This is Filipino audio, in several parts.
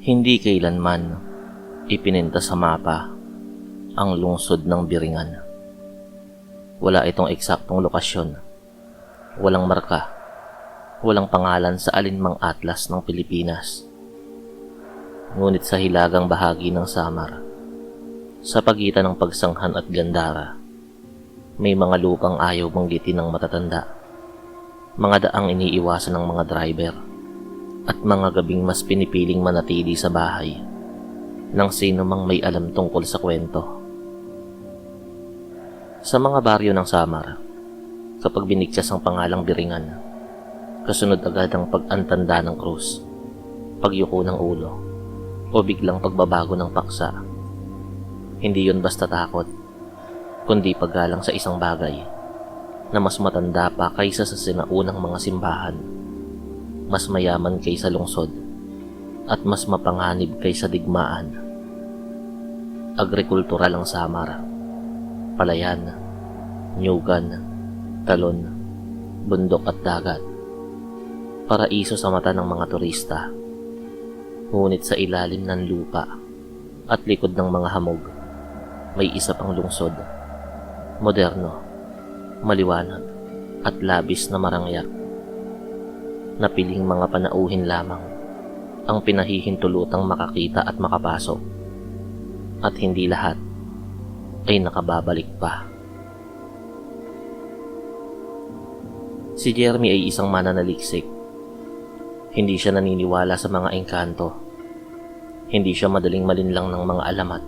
Hindi kailanman ipinenta sa mapa ang lungsod ng Biringan. Wala itong eksaktong lokasyon, walang marka, walang pangalan sa alinmang atlas ng Pilipinas. Ngunit sa hilagang bahagi ng Samar, sa pagitan ng Pagsanghan at Gandara, may mga lupang ayaw banggitin ng matatanda, mga daang iniiwasan ng mga driver, at mga gabing mas pinipiling manatili sa bahay ng sino mang may alam tungkol sa kwento. Sa mga baryo ng Samar, kapag binigkas ang pangalang Biringan, kasunod agad ang pag-antanda ng krus, pagyuko ng ulo, o biglang pagbabago ng paksa. Hindi yun basta takot, kundi paggalang sa isang bagay na mas matanda pa kaysa sa sinaunang mga simbahan, mas mayaman kaysa lungsod, at mas mapanganib kaysa digmaan. Agrikultural ang Samar, palayan, nyugan, talon, bundok at dagat. Paraiso sa mata ng mga turista, ngunit sa ilalim ng lupa at likod ng mga hamog, may isa pang lungsod, moderno, maliwanag at labis na marangyak. Napiling mga panauhin lamang ang pinahihintulutang makakita at makapasok, at hindi lahat ay nakababalik pa. Si Jeremy ay isang mananaliksik. Hindi siya naniniwala sa mga engkanto. Hindi siya madaling malinlang ng mga alamat.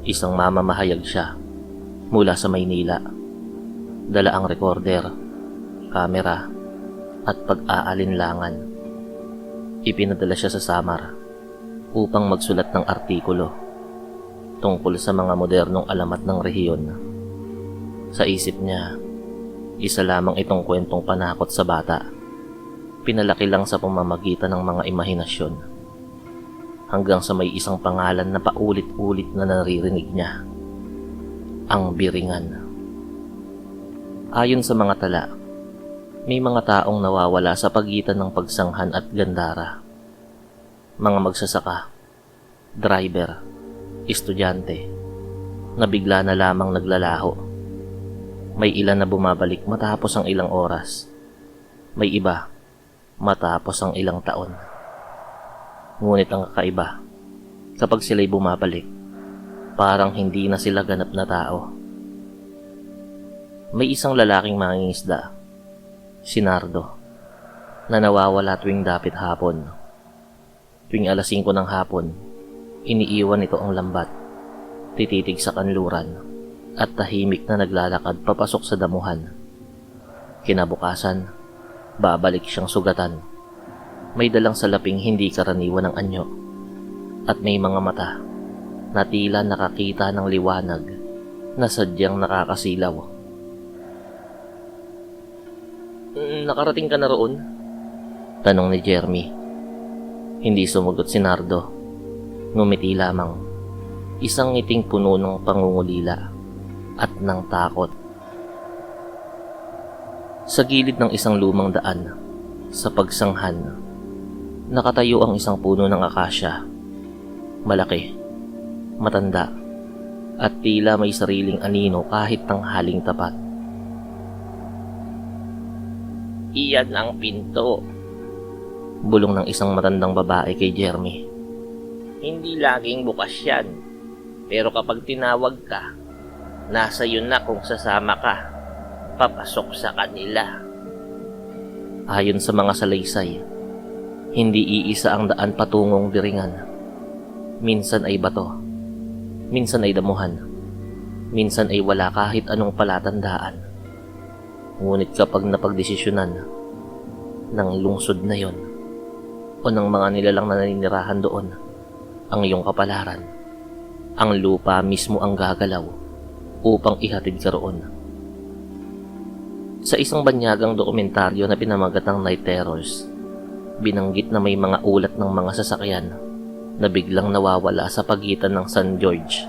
Isang mamamahayag siya mula sa Maynila. Dala ang recorder, kamera, at pag-aalinlangan. Ipinadala siya sa Samar upang magsulat ng artikulo tungkol sa mga modernong alamat ng rehiyon. Sa isip niya, isa lamang itong kwentong panakot sa bata, pinalaki lang sa pamamagitan ng mga imahinasyon, hanggang sa may isang pangalan na paulit-ulit na naririnig niya: ang Biringan. Ayon sa mga tala, may mga taong nawawala sa pagitan ng Pagsanghan at Gandara. Mga magsasaka, driver, estudyante, na bigla na lamang naglalaho. May ilan na bumabalik matapos ang ilang oras. May iba matapos ang ilang taon. Ngunit ang kakaiba, kapag sila'y bumabalik, parang hindi na sila ganap na tao. May isang lalaking mangingisda, si Nardo, na nawawala tuwing dapit hapon. Tuwing alas 5 ng hapon, iniiwan nito ang lambat, tititig sa kanluran, at tahimik na naglalakad papasok sa damuhan. Kinabukasan, babalik siyang sugatan. May dalang salaping hindi karaniwan ng anyo, at may mga mata na tila nakakita ng liwanag na sadyang nakakasilaw. "Nakarating ka na roon?" tanong ni Jeremy. Hindi sumagot si Nardo. Ngumiti lamang, isang ngiting puno ng pangungulila at ng takot. Sa gilid ng isang lumang daan, sa Pagsanghan, nakatayo ang isang puno ng akasya. Malaki, matanda, at tila may sariling anino kahit tanghaling tapat. "Iyan ang pinto," bulong ng isang matandang babae kay Jeremy. "Hindi laging bukas yan, pero kapag tinawag ka, nasa yun na kung sasama ka, papasok sa kanila." Ayon sa mga salaysay, hindi iisa ang daan patungong Biringan. Minsan ay bato, minsan ay damuhan, minsan ay wala kahit anong palatandaan. Ngunit kapag napagdesisyonan ng lungsod na yon o ng mga nilalang na naninirahan doon ang iyong kapalaran, ang lupa mismo ang gagalaw upang ihatid ka roon. Sa isang banyagang dokumentaryo na pinamagatang Night Terrors, binanggit na may mga ulat ng mga sasakyan na biglang nawawala sa pagitan ng San George,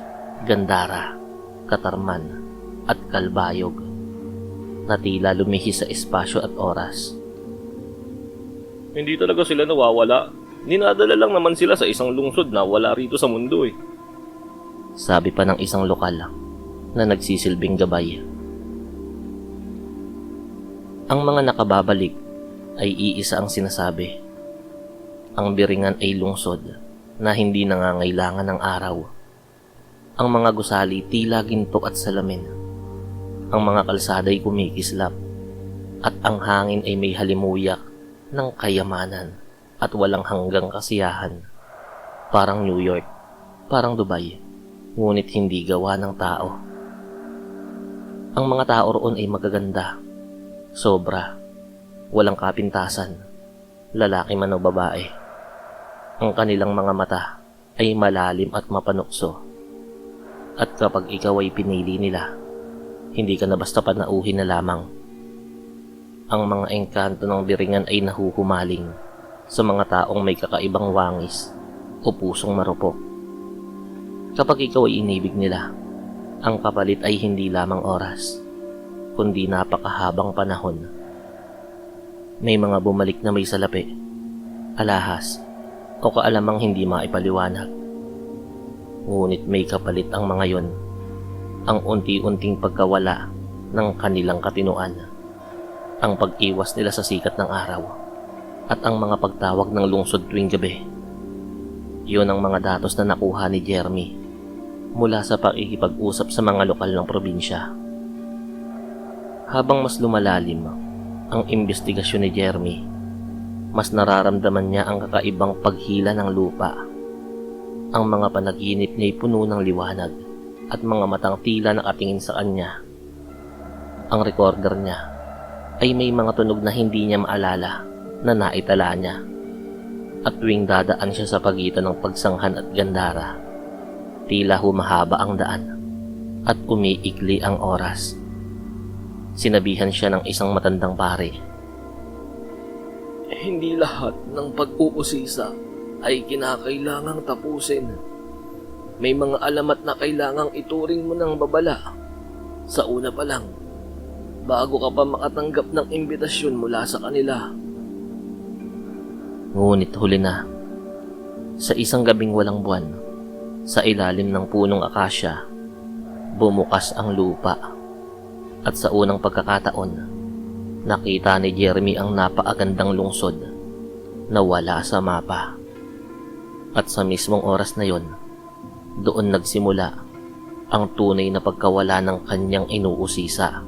Gandara, Katarman at Calbayog, na tila lumihis sa espasyo at oras. Hindi talaga sila nawawala. Ninadala lang naman sila sa isang lungsod na wala rito sa mundo eh. Sabi pa ng isang lokal na nagsisilbing gabay. Ang mga nakababalik ay iisa ang sinasabi. Ang Biringan ay lungsod na hindi nangangailangan ng araw. Ang mga gusali tila ginto at salamin. Ang mga kalsada ay kumikislap at ang hangin ay may halimuyak ng kayamanan at walang hanggang kasiyahan. Parang New York, parang Dubai, ngunit hindi gawa ng tao. Ang mga tao roon ay magaganda, sobra, walang kapintasan, lalaki man o babae. Ang kanilang mga mata ay malalim at mapanukso. At kapag ikaw ay pinili nila, hindi ka na basta panauhin na lamang. Ang mga engkanto ng Biringan ay nahuhumaling sa mga taong may kakaibang wangis o pusong marupok. Kapag ikaw ay inibig nila, ang kapalit ay hindi lamang oras, kundi napakahabang panahon. May mga bumalik na may salapi, alahas, o kaalamang hindi maipaliwanag. Ngunit may kapalit ang mga yon, ang unti-unting pagkawala ng kanilang katinuan, ang pag-iwas nila sa sikat ng araw, at ang mga pagtawag ng lungsod tuwing gabi. Yun ang mga datos na nakuha ni Jeremy mula sa pakikipag-usap sa mga lokal ng probinsya. Habang mas lumalalim ang imbestigasyon ni Jeremy, mas nararamdaman niya ang kakaibang paghila ng lupa. Ang mga panaginip niya ay puno ng liwanag at mga matang tila nakatingin sa kanya. Ang recorder niya ay may mga tunog na hindi niya maalala na naitala niya. At tuwing dadaan siya sa pagitan ng Pagsanghan at Gandara, tila humahaba ang daan at umiikli ang oras. Sinabihan siya ng isang matandang pare. Hindi lahat ng pag-uusisa ay kinakailangang tapusin. May mga alamat na kailangang ituring mo ng babala. Sa una pa lang, bago ka pa makatanggap ng imbitasyon mula sa kanila. Ngunit huli na, sa isang gabing walang buwan, sa ilalim ng punong akasya, bumukas ang lupa. At sa unang pagkakataon, nakita ni Jeremy ang napakagandang lungsod na wala sa mapa. At sa mismong oras na yon, doon nagsimula ang tunay na pagkawala ng kanyang inuusisa.